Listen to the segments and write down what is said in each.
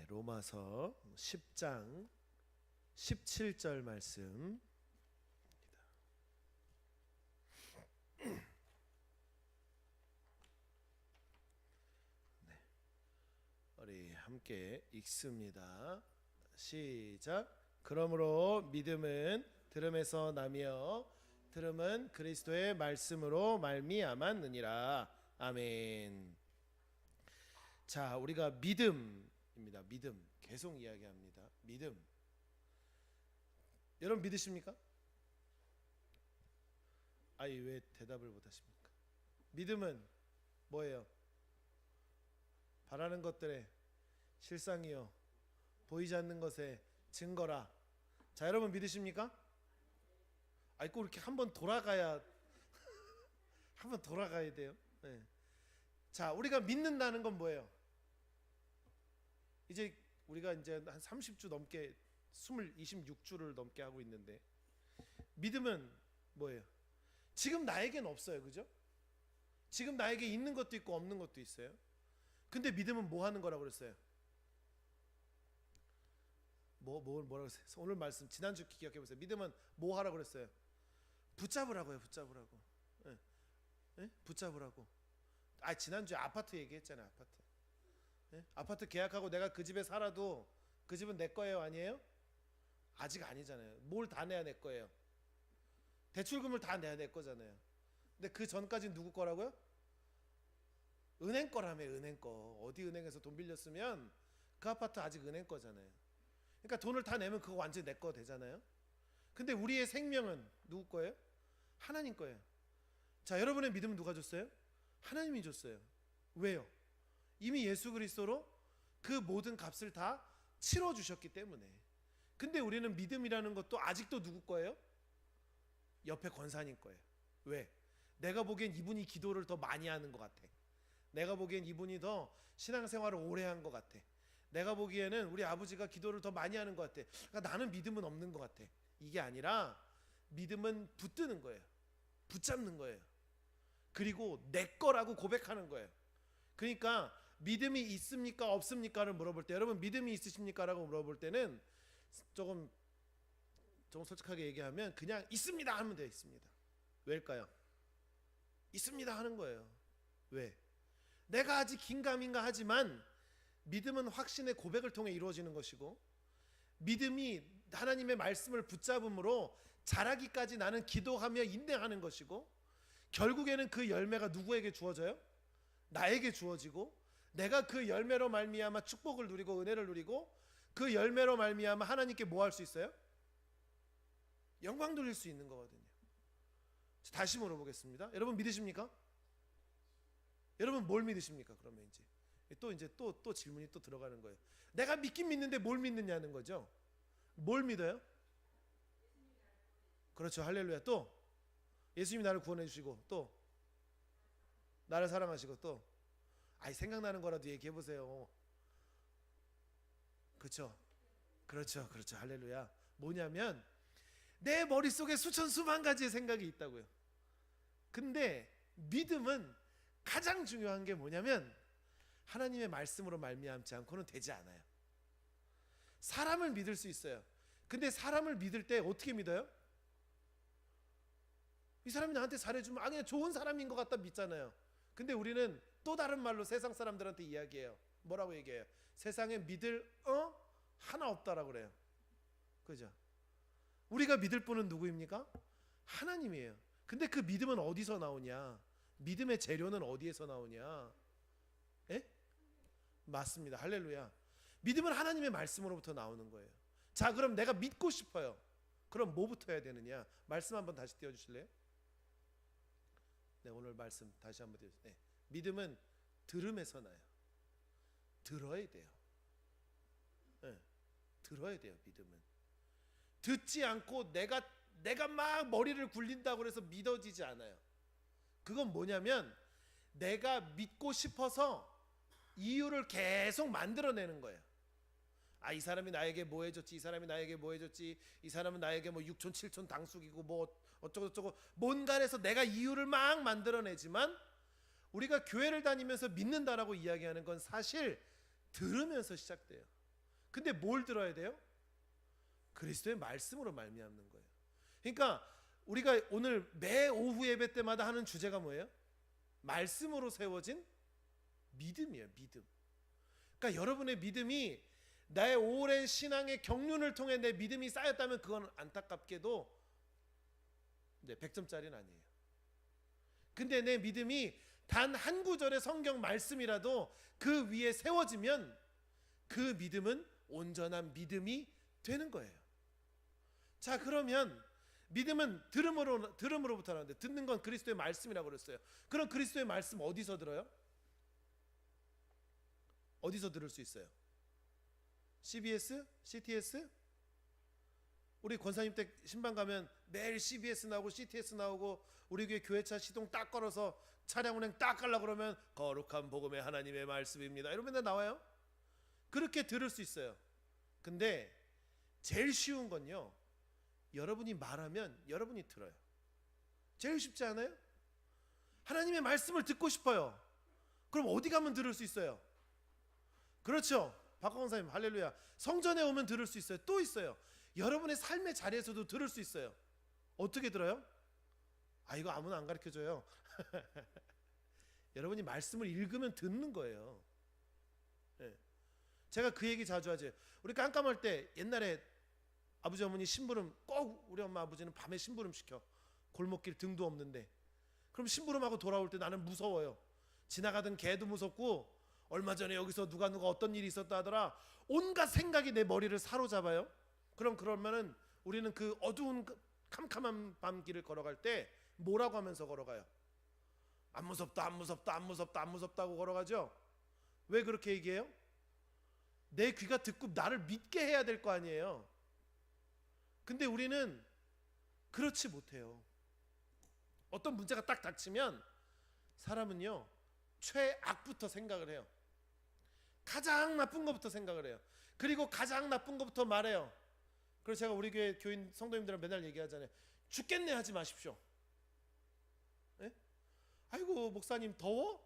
로마서 10장 17절 말씀. 우리 함께 읽습니다. 시작. 그러므로 믿음은 들음에서 나며 들음은 그리스도의 말씀으로 말미암았느니라. 아멘. 자, 우리가 믿음입니다. 믿음 계속 이야기합니다. 믿음. 여러분 믿으십니까? 아니 왜 대답을 못하십니까? 믿음은 뭐예요? 바라는 것들의 실상이요 보이지 않는 것의 증거라. 자, 여러분 믿으십니까? 아니 꼭 이렇게 한번 돌아가야 한번 돌아가야 돼요. 네. 자, 우리가 믿는다는 건 뭐예요? 이제 우리가 이제 한 30주 넘게 26주를 넘게 하고 있는데, 믿음은 뭐예요? 지금 나에겐 없어요, 그죠? 지금 나에게 있는 것도 있고 없는 것도 있어요. 근데 믿음은 뭐 하는 거라고 그랬어요? 뭐라고 했어요? 오늘 말씀 지난주 기억해 보세요. 믿음은 뭐 하라고 그랬어요? 붙잡으라고요. 붙잡으라고. 네. 네? 붙잡으라고. 아, 지난주에 아파트 얘기했잖아요. 아파트. 네? 아파트 계약하고 내가 그 집에 살아도 그 집은 내 거예요, 아니에요? 아직 아니잖아요. 뭘 다 내야 내 거예요? 대출금을 다 내야 내 거잖아요. 근데 그 전까지는 누구 거라고요? 은행 거라며. 은행 거. 어디 은행에서 돈 빌렸으면 그 아파트 아직 은행 거잖아요. 그러니까 돈을 다 내면 그거 완전히 내 거 되잖아요. 근데 우리의 생명은 누구 거예요? 하나님 거예요. 자, 여러분의 믿음은 누가 줬어요? 하나님이 줬어요. 왜요? 이미 예수 그리스도로 그 모든 값을 다 치러 주셨기 때문에. 근데 우리는 믿음이라는 것도 아직도 누구 거예요? 옆에 권사님 거예요. 왜? 내가 보기엔 이분이 기도를 더 많이 하는 것 같아. 내가 보기엔 이분이 더 신앙생활을 오래 한 것 같아. 내가 보기에는 우리 아버지가 기도를 더 많이 하는 것 같아. 그러니까 나는 믿음은 없는 것 같아. 이게 아니라 믿음은 붙드는 거예요. 붙잡는 거예요. 그리고 내 거라고 고백하는 거예요. 그러니까 믿음이 있습니까 없습니까를 물어볼 때, 여러분 믿음이 있으십니까 라고 물어볼 때는 조금 솔직하게 얘기하면 그냥 있습니다 하면 돼요. 있습니다. 왜일까요? 있습니다 하는 거예요. 왜? 내가 아직 긴가민가 하지만 믿음은 확신의 고백을 통해 이루어지는 것이고, 믿음이 하나님의 말씀을 붙잡음으로 자라기까지 나는 기도하며 인내하는 것이고, 결국에는 그 열매가 누구에게 주어져요? 나에게 주어지고, 내가 그 열매로 말미암아 축복을 누리고 은혜를 누리고, 그 열매로 말미암아 하나님께 뭐 할 수 있어요? 영광 돌릴 수 있는 거거든요. 다시 물어보겠습니다. 여러분 믿으십니까? 여러분 뭘 믿으십니까? 그러면 이제 또 질문이 또 들어가는 거예요. 내가 믿긴 믿는데 뭘 믿느냐는 거죠. 뭘 믿어요? 그렇죠. 할렐루야. 또 예수님이 나를 구원해 주시고, 또 나를 사랑하시고, 또 생각나는 거라도 얘기해 보세요. 그렇죠. 할렐루야. 뭐냐면 내 머릿속에 수천 수만 가지의 생각이 있다고요. 근데 믿음은 가장 중요한 게 뭐냐면 하나님의 말씀으로 말미암지 않고는 되지 않아요. 사람을 믿을 수 있어요. 근데 사람을 믿을 때 어떻게 믿어요? 이 사람이 나한테 잘해주면 그냥 좋은 사람인 것 같다 믿잖아요. 근데 우리는 또 다른 말로 세상 사람들한테 이야기해요. 뭐라고 얘기해요? 세상에 믿을 하나 없다라고 그래요. 그죠? 우리가 믿을 분은 누구입니까? 하나님이에요. 근데 그 믿음은 어디서 나오냐? 믿음의 재료는 어디에서 나오냐? 예? 맞습니다. 할렐루야. 믿음은 하나님의 말씀으로부터 나오는 거예요. 자, 그럼 내가 믿고 싶어요. 그럼 뭐부터 해야 되느냐? 말씀 한번 다시 띄워주실래요? 네, 오늘 말씀 다시 한번 띄워주세요. 네. 믿음은 들음에서 나요. 들어야 돼요. 네. 들어야 돼요. 믿음은 듣지 않고 내가 막 머리를 굴린다고 해서 믿어지지 않아요. 그건 뭐냐면 내가 믿고 싶어서 이유를 계속 만들어내는 거예요. 이 사람이 나에게 뭐 해줬지, 이 사람이 나에게 뭐 해줬지, 이 사람은 나에게 뭐 6촌 7촌 당숙이고 뭐 어쩌고 저쩌고 뭔가 해서 내가 이유를 막 만들어내지만, 우리가 교회를 다니면서 믿는다라고 이야기하는 건 사실 들으면서 시작돼요. 근데 뭘 들어야 돼요? 그리스도의 말씀으로 말미암는 거예요. 그러니까 우리가 오늘 매 오후 예배 때마다 하는 주제가 뭐예요? 말씀으로 세워진 믿음이에요. 믿음. 그러니까 여러분의 믿음이 나의 오랜 신앙의 경륜을 통해 내 믿음이 쌓였다면 그건 안타깝게도 100점짜리는 아니에요. 근데 내 믿음이 단 한 구절의 성경 말씀이라도 그 위에 세워지면 그 믿음은 온전한 믿음이 되는 거예요. 자, 그러면 믿음은 들음으로부터 나오는데 듣는 건 그리스도의 말씀이라고 그랬어요. 그럼 그리스도의 말씀 어디서 들어요? 어디서 들을 수 있어요? CBS? CTS? 우리 권사님 때 신방 가면 매일 CBS 나오고 CTS 나오고 우리 교회차 시동 딱 걸어서 차량 운행 딱 가려고 그러면 거룩한 복음의 하나님의 말씀입니다 이러면 맨날 나와요. 그렇게 들을 수 있어요. 근데 제일 쉬운 건요, 여러분이 말하면 여러분이 들어요. 제일 쉽지 않아요? 하나님의 말씀을 듣고 싶어요. 그럼 어디 가면 들을 수 있어요? 그렇죠. 박광 선생님 할렐루야. 성전에 오면 들을 수 있어요. 또 있어요. 여러분의 삶의 자리에서도 들을 수 있어요. 어떻게 들어요? 이거 아무나 안 가르쳐줘요. 여러분이 말씀을 읽으면 듣는 거예요. 네. 제가 그 얘기 자주 하죠. 우리 깜깜할 때 옛날에 아버지 어머니 심부름 꼭 우리 엄마 아버지는 밤에 심부름 시켜. 골목길 등도 없는데. 그럼 심부름하고 돌아올 때 나는 무서워요. 지나가던 개도 무섭고 얼마 전에 여기서 누가 어떤 일이 있었다 하더라. 온갖 생각이 내 머리를 사로잡아요. 그러면은 우리는 그 어두운 캄캄한 밤길을 걸어갈 때 뭐라고 하면서 걸어가요? 안 무섭다, 안 무섭다, 안 무섭다, 안 무섭다고 걸어가죠. 왜 그렇게 얘기해요? 내 귀가 듣고 나를 믿게 해야 될 거 아니에요. 근데 우리는 그렇지 못해요. 어떤 문제가 딱 닥치면 사람은요, 최악부터 생각을 해요. 가장 나쁜 것부터 생각을 해요. 그리고 가장 나쁜 것부터 말해요. 그래서 제가 우리 교회 교인 성도님들은 맨날 얘기하잖아요. 죽겠네 하지 마십시오. 네? 아이고 목사님 더워?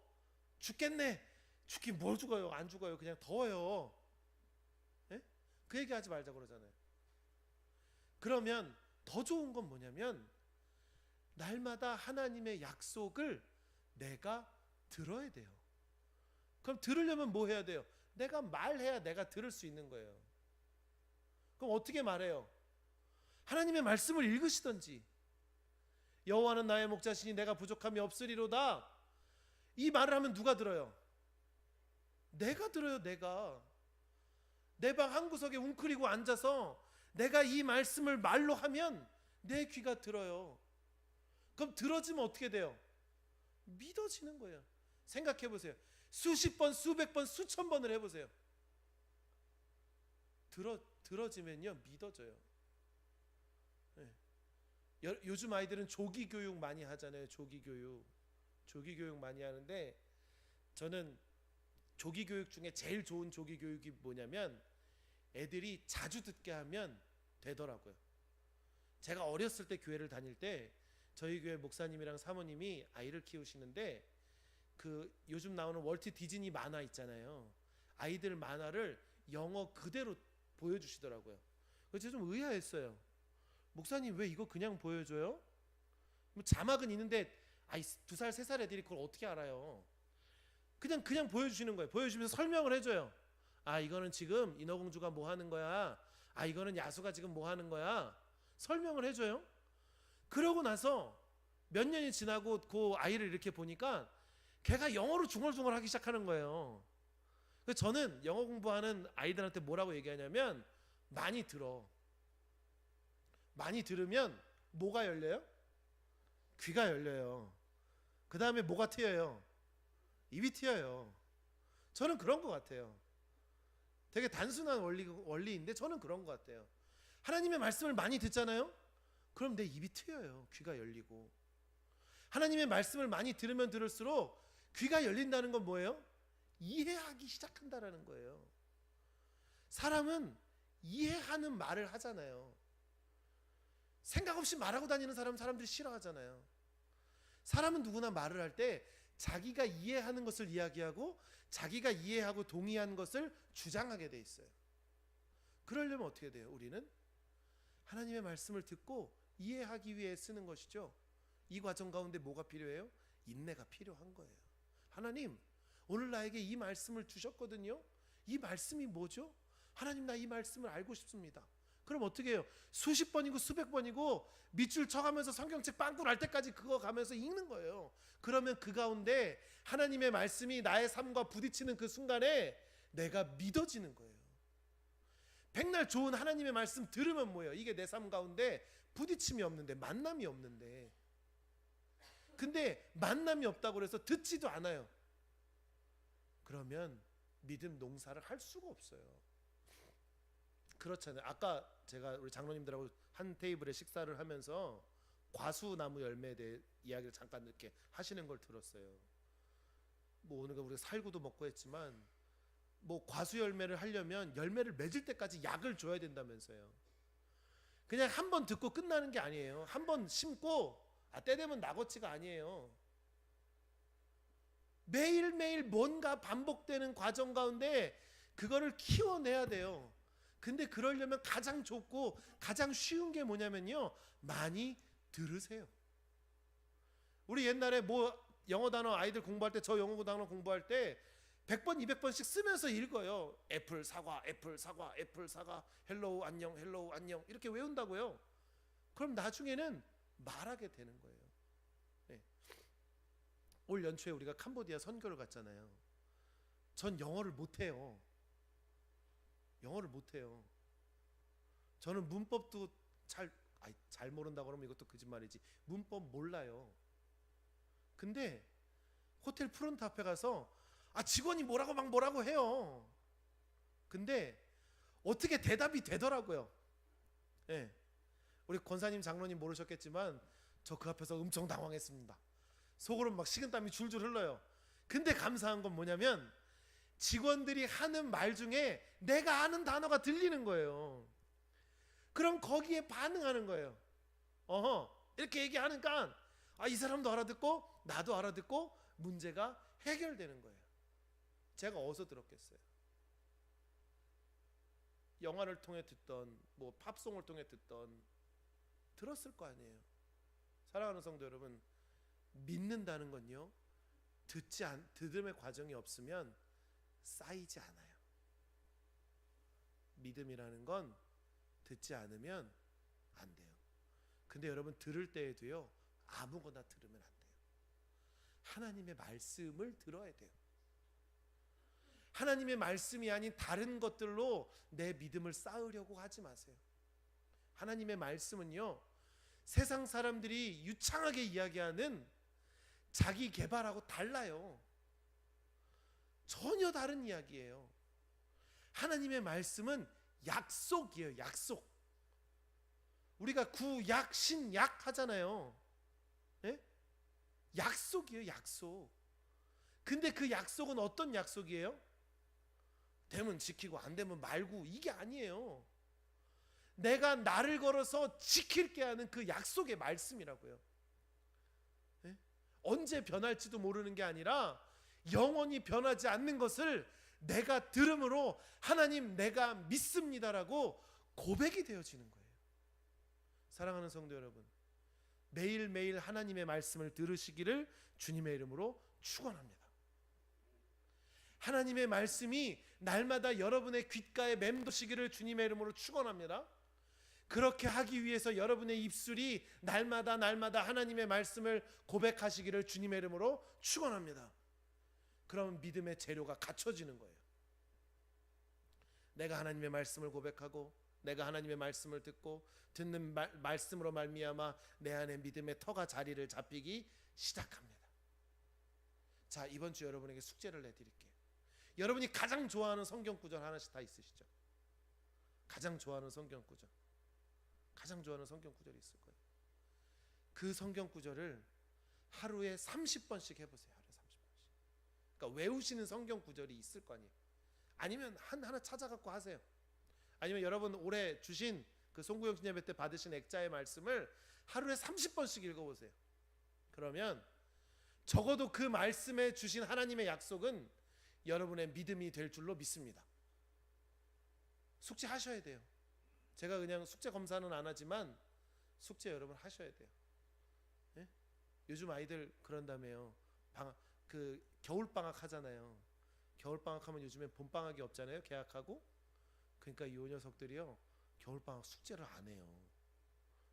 죽겠네. 죽긴 뭘 죽어요? 안 죽어요. 그냥 더워요. 네? 그 얘기하지 말자고 그러잖아요. 그러면 더 좋은 건 뭐냐면 날마다 하나님의 약속을 내가 들어야 돼요. 그럼 들으려면 뭐 해야 돼요? 내가 말해야 내가 들을 수 있는 거예요. 그럼 어떻게 말해요? 하나님의 말씀을 읽으시던지. 여호와는 나의 목자시니 내가 부족함이 없으리로다. 이 말을 하면 누가 들어요? 내가 들어요. 내가 내 방 한구석에 웅크리고 앉아서 내가 이 말씀을 말로 하면 내 귀가 들어요. 그럼 들어지면 어떻게 돼요? 믿어지는 거예요. 생각해 보세요. 수십 번, 수백 번, 수천 번을 해보세요. 들어지면요 믿어져요. 네. 요즘 아이들은 조기 교육 많이 하잖아요. 조기 교육 많이 하는데 저는 조기 교육 중에 제일 좋은 조기 교육이 뭐냐면 애들이 자주 듣게 하면 되더라고요. 제가 어렸을 때 교회를 다닐 때 저희 교회 목사님이랑 사모님이 아이를 키우시는데 그 요즘 나오는 월트 디즈니 만화 있잖아요. 아이들 만화를 영어 그대로 보여주시더라고요. 그래서 제가 좀 의아했어요. 목사님 왜 이거 그냥 보여줘요? 뭐 자막은 있는데 2살 3살 애들이 그걸 어떻게 알아요? 그냥 보여주시는 거예요. 보여주면서 설명을 해줘요. 이거는 지금 인어공주가 뭐 하는 거야. 이거는 야수가 지금 뭐 하는 거야. 설명을 해줘요. 그러고 나서 몇 년이 지나고 그 아이를 이렇게 보니까 걔가 영어로 중얼중얼 하기 시작하는 거예요. 그래서 저는 영어 공부하는 아이들한테 뭐라고 얘기하냐면 많이 들어. 많이 들으면 뭐가 열려요? 귀가 열려요. 그 다음에 뭐가 트여요? 입이 트여요. 저는 그런 것 같아요. 되게 단순한 원리인데 저는 그런 것 같아요. 하나님의 말씀을 많이 듣잖아요? 그럼 내 입이 트여요. 귀가 열리고. 하나님의 말씀을 많이 들으면 들을수록 귀가 열린다는 건 뭐예요? 이해하기 시작한다라는 거예요. 사람은 이해하는 말을 하잖아요. 생각 없이 말하고 다니는 사람들이 싫어하잖아요. 사람은 누구나 말을 할 때 자기가 이해하는 것을 이야기하고 자기가 이해하고 동의한 것을 주장하게 돼 있어요. 그러려면 어떻게 돼요? 우리는 하나님의 말씀을 듣고 이해하기 위해 쓰는 것이죠. 이 과정 가운데 뭐가 필요해요? 인내가 필요한 거예요. 하나님, 오늘 나에게 이 말씀을 주셨거든요. 이 말씀이 뭐죠? 하나님, 나 이 말씀을 알고 싶습니다. 그럼 어떻게 해요? 수십 번이고 수백 번이고 밑줄 쳐가면서 성경책 빵꾸 날 때까지 그거 가면서 읽는 거예요. 그러면 그 가운데 하나님의 말씀이 나의 삶과 부딪히는 그 순간에 내가 믿어지는 거예요. 백날 좋은 하나님의 말씀 들으면 뭐예요? 이게 내 삶 가운데 부딪힘이 없는데, 만남이 없는데, 근데 만남이 없다고 해서 듣지도 않아요. 그러면 믿음 농사를 할 수가 없어요. 그렇잖아요. 아까 제가 우리 장로님들하고 한 테이블에 식사를 하면서 과수나무 열매에 대해 이야기를 잠깐 이렇게 하시는 걸 들었어요. 뭐 오늘 우리가 살구도 먹고 했지만 뭐 과수 열매를 하려면 열매를 맺을 때까지 약을 줘야 된다면서요. 그냥 한 번 듣고 끝나는 게 아니에요. 한 번 심고 때 되면 낙어치가 아니에요. 매일매일 뭔가 반복되는 과정 가운데 그거를 키워내야 돼요. 근데 그러려면 가장 좋고 가장 쉬운 게 뭐냐면요, 많이 들으세요. 우리 옛날에 뭐 영어 단어 아이들 공부할 때, 저 영어 단어 공부할 때 100번 200번씩 쓰면서 읽어요. 애플 사과, 애플 사과, 애플 사과, 헬로우 안녕, 헬로우 안녕, 이렇게 외운다고요. 그럼 나중에는 말하게 되는 거예요. 네. 올 연초에 우리가 캄보디아 선교를 갔잖아요. 전 영어를 못해요. 영어를 못해요. 저는 문법도 잘 모른다고 그러면 이것도 거짓말이지. 문법 몰라요. 근데 호텔 프론트 앞에 가서 직원이 뭐라고 해요. 근데 어떻게 대답이 되더라고요. 네. 우리 권사님 장로님 모르셨겠지만 저 그 앞에서 엄청 당황했습니다. 속으로 막 식은땀이 줄줄 흘러요. 근데 감사한 건 뭐냐면 직원들이 하는 말 중에 내가 아는 단어가 들리는 거예요. 그럼 거기에 반응하는 거예요. 이렇게 얘기하니까 이 사람도 알아듣고 나도 알아듣고 문제가 해결되는 거예요. 제가 어디서 들었겠어요? 영화를 통해 듣던 뭐 팝송을 통해 듣던 들었을 거 아니에요. 사랑하는 성도 여러분, 믿는다는 건요, 듣음의 과정이 없으면 쌓이지 않아요. 믿음이라는 건 듣지 않으면 안 돼요. 근데 여러분, 들을 때에도요, 아무거나 들으면 안 돼요. 하나님의 말씀을 들어야 돼요. 하나님의 말씀이 아닌 다른 것들로 내 믿음을 쌓으려고 하지 마세요. 하나님의 말씀은요, 세상 사람들이 유창하게 이야기하는 자기 개발하고 달라요. 전혀 다른 이야기예요. 하나님의 말씀은 약속이에요. 약속. 우리가 구약 신약 하잖아요. 네? 약속이에요. 약속. 근데 그 약속은 어떤 약속이에요? 되면 지키고 안 되면 말고, 이게 아니에요. 내가 나를 걸어서 지킬게 하는 그 약속의 말씀이라고요. 네? 언제 변할지도 모르는 게 아니라 영원히 변하지 않는 것을 내가 들음으로 하나님 내가 믿습니다라고 고백이 되어지는 거예요. 사랑하는 성도 여러분, 매일매일 하나님의 말씀을 들으시기를 주님의 이름으로 축원합니다. 하나님의 말씀이 날마다 여러분의 귓가에 맴도시기를 주님의 이름으로 축원합니다. 그렇게 하기 위해서 여러분의 입술이 날마다 하나님의 말씀을 고백하시기를 주님의 이름으로 축원합니다. 그러면 믿음의 재료가 갖춰지는 거예요. 내가 하나님의 말씀을 고백하고 내가 하나님의 말씀을 듣고 듣는 말씀으로 말미암아 내 안에 믿음의 터가 자리를 잡히기 시작합니다. 자, 이번 주 여러분에게 숙제를 내드릴게요. 여러분이 가장 좋아하는 성경 구절 하나씩 다 있으시죠? 가장 좋아하는 성경 구절, 가장 좋아하는 성경 구절이 있을 거예요. 그 성경 구절을 하루에 30번씩 해보세요. 하루에 30번씩. 그러니까 외우시는 성경 구절이 있을 거 아니에요. 아니면 하나 찾아갖고 하세요. 아니면 여러분 올해 주신 그 송구영신 예배 때 받으신 액자의 말씀을 하루에 30번씩 읽어보세요. 그러면 적어도 그 말씀에 주신 하나님의 약속은 여러분의 믿음이 될 줄로 믿습니다. 숙제 하셔야 돼요. 제가 그냥 숙제 검사는 안 하지만 숙제 여러분 하셔야 돼요. 예? 요즘 아이들 그런다며요. 그 겨울 방학 하잖아요. 겨울 방학 하면 요즘에 봄 방학이 없잖아요. 개학하고. 그러니까 이 녀석들이요 겨울 방학 숙제를 안 해요.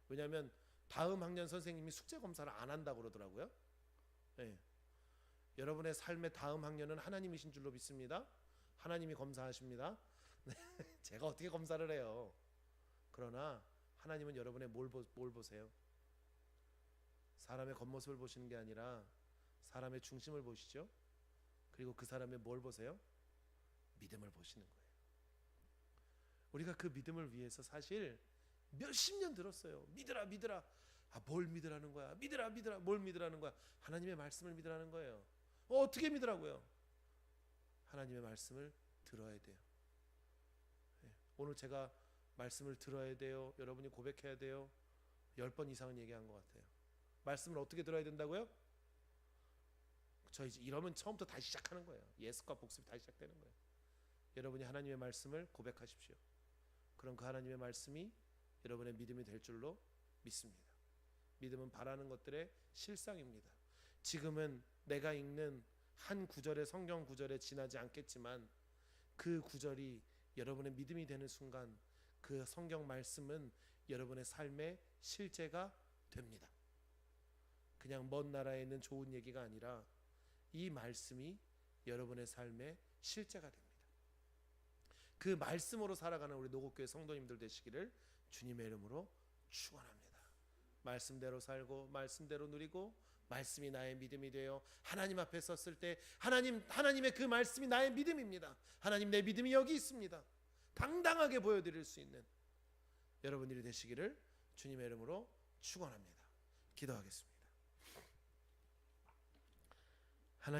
왜냐하면 다음 학년 선생님이 숙제 검사를 안 한다고 그러더라고요. 예. 여러분의 삶의 다음 학년은 하나님이신 줄로 믿습니다. 하나님이 검사하십니다. 제가 어떻게 검사를 해요? 그러나 하나님은 여러분의 뭘 보세요? 사람의 겉모습을 보시는 게 아니라 사람의 중심을 보시죠. 그리고 그 사람의 뭘 보세요? 믿음을 보시는 거예요. 우리가 그 믿음을 위해서 사실 몇십 년 들었어요. 믿으라 믿으라. 뭘 믿으라는 거야? 믿으라 믿으라. 뭘 믿으라는 거야? 하나님의 말씀을 믿으라는 거예요. 어떻게 믿으라고요? 하나님의 말씀을 들어야 돼요. 오늘 제가 말씀을 들어야 돼요. 여러분이 고백해야 돼요. 10번 이상은 얘기한 것 같아요. 말씀을 어떻게 들어야 된다고요? 저 이제 이러면 처음부터 다시 시작하는 거예요. 예습과 복습이 다시 시작되는 거예요. 여러분이 하나님의 말씀을 고백하십시오. 그럼 그 하나님의 말씀이 여러분의 믿음이 될 줄로 믿습니다. 믿음은 바라는 것들의 실상입니다. 지금은 내가 읽는 한 구절의 성경 구절에 지나지 않겠지만 그 구절이 여러분의 믿음이 되는 순간 그 성경 말씀은 여러분의 삶의 실제가 됩니다. 그냥 먼 나라에 있는 좋은 얘기가 아니라 이 말씀이 여러분의 삶의 실제가 됩니다. 그 말씀으로 살아가는 우리 노곡교회 성도님들 되시기를 주님의 이름으로 축원합니다. 말씀대로 살고 말씀대로 누리고 말씀이 나의 믿음이 되어 하나님 앞에 섰을 때 하나님의 그 말씀이 나의 믿음입니다. 하나님 내 믿음이 여기 있습니다. 당당하게 보여드릴 수 있는 여러분들이 되시기를 주님의 이름으로 축원합니다. 기도하겠습니다.